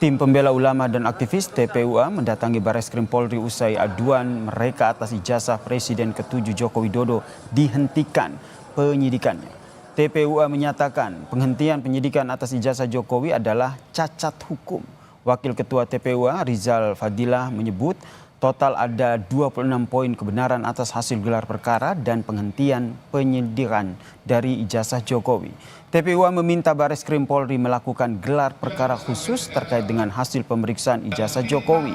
Tim pembela ulama dan aktivis TPUA mendatangi Bareskrim Polri usai aduan mereka atas ijazah Presiden ke-7 Joko Widodo dihentikan penyidikannya. TPUA menyatakan penghentian penyidikan atas ijazah Jokowi adalah cacat hukum. Wakil Ketua TPUA Rizal Fadilah menyebut total ada 26 poin kebenaran atas hasil gelar perkara dan penghentian penyidikan dari ijazah Jokowi. TPUA meminta Bareskrim Polri melakukan gelar perkara khusus terkait dengan hasil pemeriksaan ijazah Jokowi.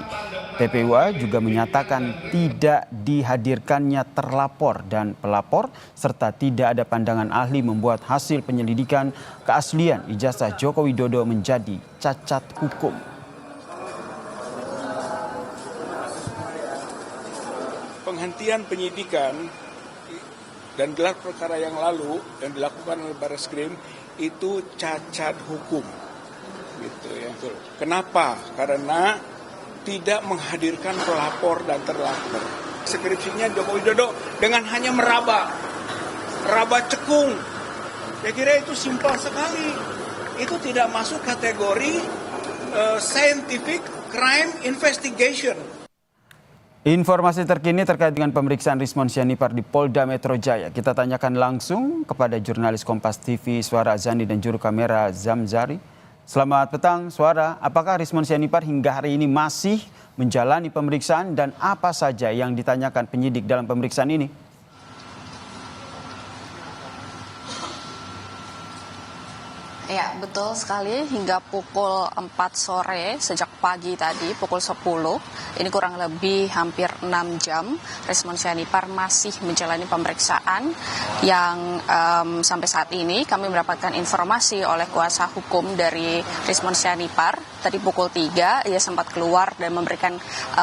TPUA juga menyatakan tidak dihadirkannya terlapor dan pelapor serta tidak ada pandangan ahli membuat hasil penyelidikan keaslian ijazah Joko Widodo menjadi cacat hukum. Penghentian penyidikan dan gelar perkara yang lalu yang dilakukan oleh Bareskrim itu cacat hukum, gitu ya. Kenapa? Karena tidak menghadirkan pelapor dan terlapor. Skripsinya Joko Widodo dengan hanya meraba cekung. Saya kira itu simpel sekali. Itu tidak masuk kategori scientific crime investigation. Informasi terkini terkait dengan pemeriksaan Rismon Sianipar di Polda Metro Jaya. Kita tanyakan langsung kepada jurnalis Kompas TV Suara Azani dan juru kamera Zamzari. Selamat petang Suara, apakah Rismon Sianipar hingga hari ini masih menjalani pemeriksaan dan apa saja yang ditanyakan penyidik dalam pemeriksaan ini? Ya, betul sekali. Hingga pukul 4 sore, sejak pagi tadi, pukul 10, ini kurang lebih hampir 6 jam, Rismon Sianipar masih menjalani pemeriksaan yang sampai saat ini kami mendapatkan informasi oleh kuasa hukum dari Rismon Sianipar. Tadi pukul 3, ia sempat keluar dan memberikan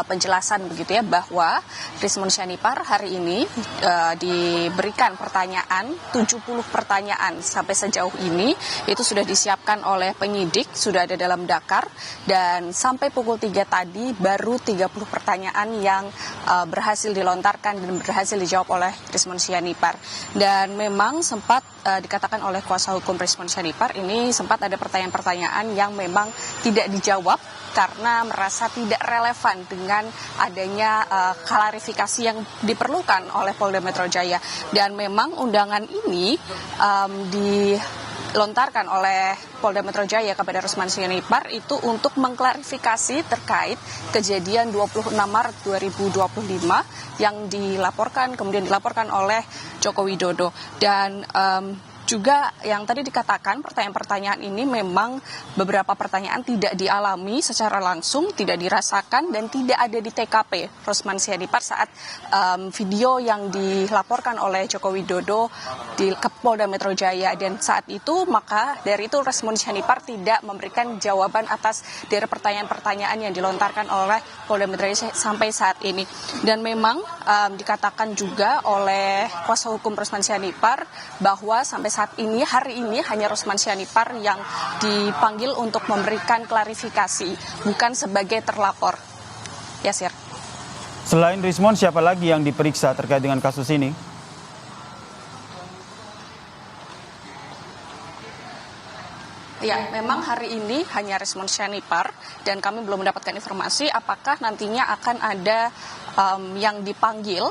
penjelasan begitu ya, bahwa Rismon Sianipar hari ini diberikan pertanyaan, 70 pertanyaan sampai sejauh ini, itu sudah disiapkan oleh penyidik, sudah ada dalam dakar, dan sampai pukul 3 tadi baru 30 pertanyaan yang berhasil dilontarkan dan berhasil dijawab oleh Rismon Sianipar. Dan memang sempat dikatakan oleh kuasa hukum Rismon Sianipar, ini sempat ada pertanyaan-pertanyaan yang memang tidak dijawab karena merasa tidak relevan dengan adanya klarifikasi yang diperlukan oleh Polda Metro Jaya. Dan memang undangan ini dilontarkan oleh Polda Metro Jaya kepada Rismon Sianipar itu untuk mengklarifikasi terkait kejadian 26 Maret 2025 yang kemudian dilaporkan oleh Joko Widodo. Dan juga yang tadi dikatakan pertanyaan-pertanyaan ini memang beberapa pertanyaan tidak dialami secara langsung, tidak dirasakan dan tidak ada di TKP Rismon Sianipar saat video yang dilaporkan oleh Joko Widodo ke Polda Metro Jaya. Dan saat itu maka dari itu Rismon Sianipar tidak memberikan jawaban atas dari pertanyaan-pertanyaan yang dilontarkan oleh Polda Metro Jaya sampai saat ini. Dan memang dikatakan juga oleh kuasa hukum Rismon Sianipar bahwa sampai saat ini, hari ini hanya Rismon Sianipar yang dipanggil untuk memberikan klarifikasi, bukan sebagai terlapor. Ya, Sir. Selain Rismon, siapa lagi yang diperiksa terkait dengan kasus ini? Ya, memang hari ini hanya Rismon Sianipar dan kami belum mendapatkan informasi apakah nantinya akan ada yang dipanggil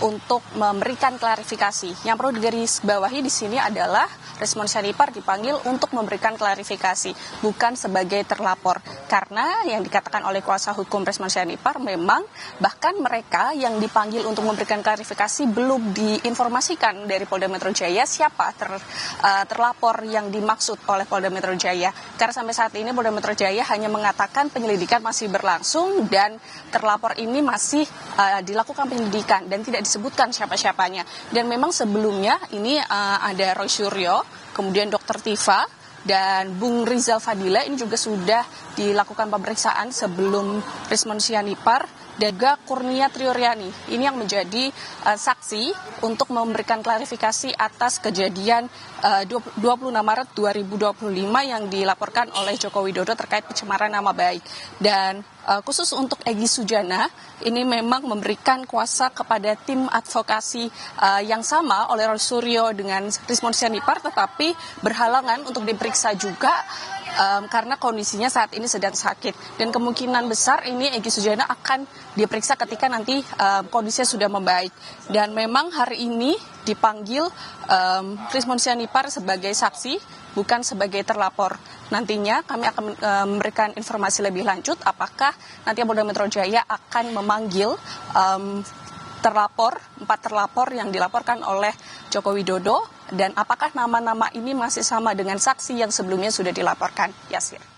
untuk memberikan klarifikasi. Yang perlu digarisbawahi di sini adalah Rismon Sianipar dipanggil untuk memberikan klarifikasi, bukan sebagai terlapor. Karena yang dikatakan oleh kuasa hukum Rismon Sianipar memang bahkan mereka yang dipanggil untuk memberikan klarifikasi belum diinformasikan dari Polda Metro Jaya siapa terlapor yang dimaksud oleh Polda Metro Jaya. Karena sampai saat ini Polda Metro Jaya hanya mengatakan penyelidikan masih berlangsung dan terlapor ini masih dilakukan penyelidikan dan tidak disebutkan siapa-siapanya. Dan memang sebelumnya ini ada Roy Suryo, kemudian Dr. Tifa, dan Bung Rizal Fadilah ini juga sudah dilakukan pemeriksaan sebelum Rismon Sianipar, dan juga Kurnia Trioryani ini yang menjadi saksi untuk memberikan klarifikasi atas kejadian 26 Maret 2025 yang dilaporkan oleh Joko Widodo terkait pencemaran nama baik. Dan khusus untuk Egy Sujana ini memang memberikan kuasa kepada tim advokasi yang sama oleh Roy Suryo dengan Rismon Sianipar, tetapi berhalangan untuk diperiksa juga karena kondisinya saat ini sedang sakit. Dan kemungkinan besar ini Egy Sujana akan diperiksa ketika nanti kondisinya sudah membaik. Dan memang hari ini dipanggil Rismon Sianipar sebagai saksi, bukan sebagai terlapor. Nantinya kami akan memberikan informasi lebih lanjut apakah nanti Polda Metro Jaya akan memanggil terlapor, 4 terlapor yang dilaporkan oleh Joko Widodo, dan apakah nama-nama ini masih sama dengan saksi yang sebelumnya sudah dilaporkan. Yasir.